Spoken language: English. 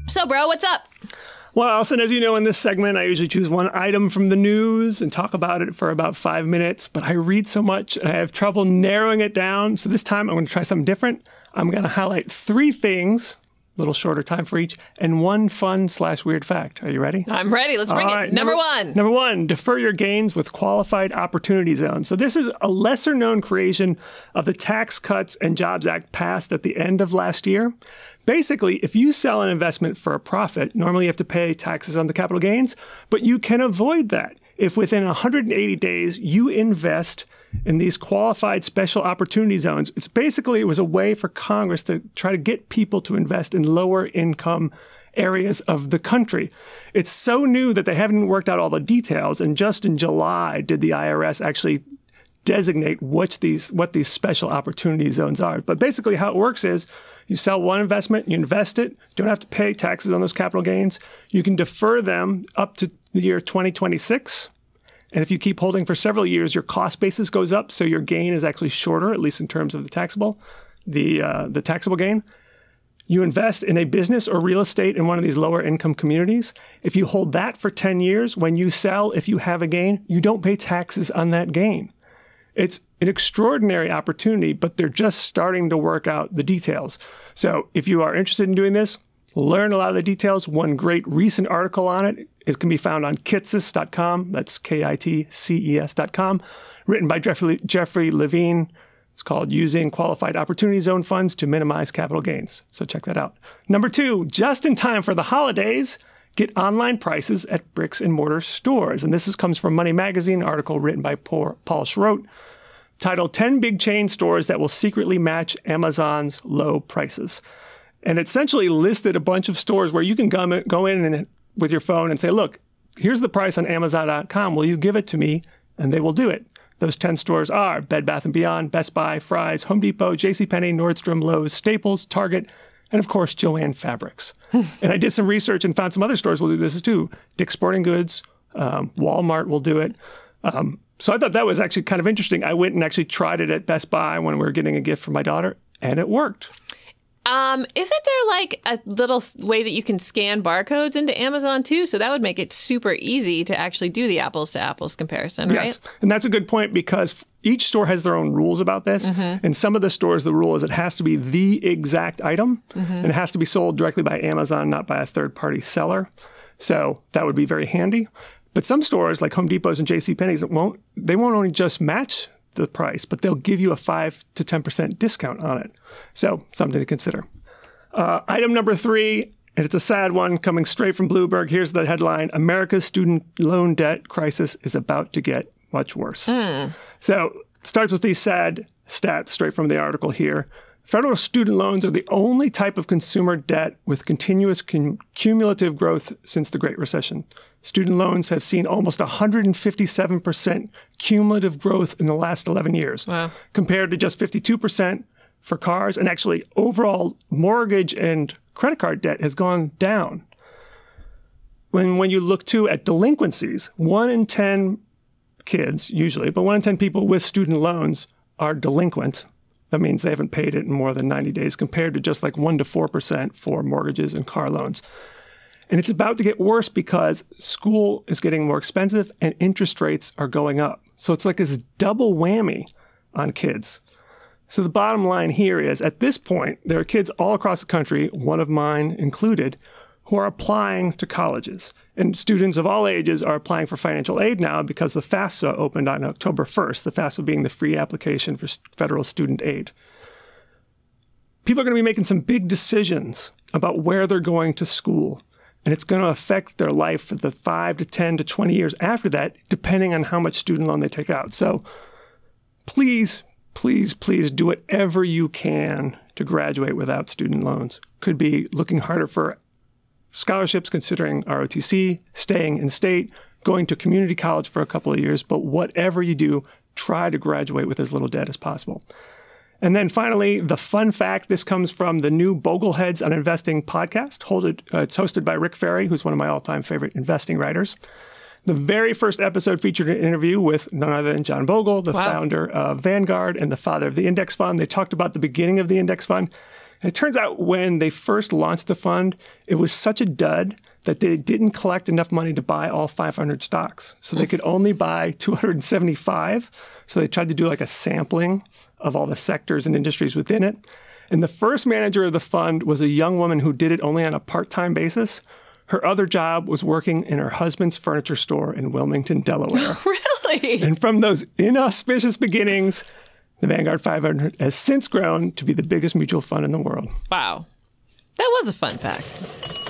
So, bro, what's up? Well, Allison, as you know, in this segment, I usually choose one item from the news and talk about it for about 5 minutes. But I read so much and I have trouble narrowing it down. So this time I'm going to try something different. I'm going to highlight 3 things, a little shorter time for each, and one fun/weird fact. Are you ready? I'm ready. Let's bring it. Number one. Number one, defer your gains with qualified opportunity zones. So this is a lesser known creation of the Tax Cuts and Jobs Act passed at the end of last year. Basically, if you sell an investment for a profit, normally you have to pay taxes on the capital gains, but you can avoid that if within 180 days you invest in these qualified special opportunity zones. It was a way for Congress to try to get people to invest in lower income areas of the country. It's so new that they haven't worked out all the details, and just in July did the IRS actually designate what these special opportunity zones are. But basically how it works is you sell one investment, you invest it, don't have to pay taxes on those capital gains. You can defer them up to the year 2026. And if you keep holding for several years, your cost basis goes up, so your gain is actually shorter, at least in terms of the taxable gain. You invest in a business or real estate in one of these lower income communities. If you hold that for 10 years, when you sell, if you have a gain, you don't pay taxes on that gain. It's an extraordinary opportunity, but they're just starting to work out the details. So if you are interested in doing this, learn a lot of the details. One great recent article on it can be found on kitces.com. That's KITCES.com, written by Jeffrey Levine. It's called Using Qualified Opportunity Zone Funds to Minimize Capital Gains. So check that out. Number 2, just in time for the holidays, get online prices at bricks and mortar stores. And this comes from Money Magazine, an article written by Paul Schrodt, titled 10 Big Chain Stores That Will Secretly Match Amazon's Low Prices. And it essentially listed a bunch of stores where you can go in and with your phone and say, look, here's the price on Amazon.com. Will you give it to me? And they will do it. Those 10 stores are Bed Bath & Beyond, Best Buy, Fry's, Home Depot, JCPenney, Nordstrom, Lowe's, Staples, Target, and of course, Joann Fabrics. And I did some research and found some other stores will do this too. Dick's Sporting Goods, Walmart will do it. So I thought that was actually kind of interesting. I went and actually tried it at Best Buy when we were getting a gift for my daughter, and it worked. Isn't there like a little way that you can scan barcodes into Amazon too? So that would make it super easy to actually do the apples to apples comparison, right? Yes, and that's a good point because each store has their own rules about this. Mm-hmm. In some of the stores, the rule is it has to be the exact item, mm-hmm. and it has to be sold directly by Amazon, not by a third-party seller. So that would be very handy. But some stores, like Home Depot's and JCPenney's, they won't only just match the price, but they'll give you a 5 to 10% discount on it. So something to consider. Item number 3, and it's a sad one coming straight from Bloomberg. Here's the headline: America's student loan debt crisis is about to get much worse. So it starts with these sad stats straight from the article here. Federal student loans are the only type of consumer debt with continuous cumulative growth since the Great Recession. Student loans have seen almost 157% cumulative growth in the last 11 years, wow, compared to just 52% for cars. And actually, overall mortgage and credit card debt has gone down. When you look, too, at delinquencies, 1 in 10 kids, usually, but 1 in 10 people with student loans are delinquent. That means they haven't paid it in more than 90 days, compared to just like 1 to 4% for mortgages and car loans. And it's about to get worse because school is getting more expensive and interest rates are going up. So it's like this double whammy on kids. So the bottom line here is, at this point, there are kids all across the country, one of mine included, who are applying to colleges. And students of all ages are applying for financial aid now because the FAFSA opened on October 1st, the FAFSA being the free application for federal student aid. People are going to be making some big decisions about where they're going to school. And it's going to affect their life for the 5 to 10 to 20 years after that, depending on how much student loan they take out. So please, please, please do whatever you can to graduate without student loans. Could be looking harder for scholarships, considering ROTC, staying in state, going to community college for a couple of years. But whatever you do, try to graduate with as little debt as possible. And then finally, the fun fact, this comes from the new Bogleheads on Investing podcast. It's hosted by Rick Ferry, who's one of my all-time favorite investing writers. The very first episode featured an interview with none other than John Bogle, the founder of Vanguard and the father of the index fund. They talked about the beginning of the index fund. And it turns out when they first launched the fund, it was such a dud that they didn't collect enough money to buy all 500 stocks. So they could only buy 275. So they tried to do like a sampling of all the sectors and industries within it. And the first manager of the fund was a young woman who did it only on a part-time basis. Her other job was working in her husband's furniture store in Wilmington, Delaware. Really? And from those inauspicious beginnings, the Vanguard 500 has since grown to be the biggest mutual fund in the world. Wow. That was a fun fact.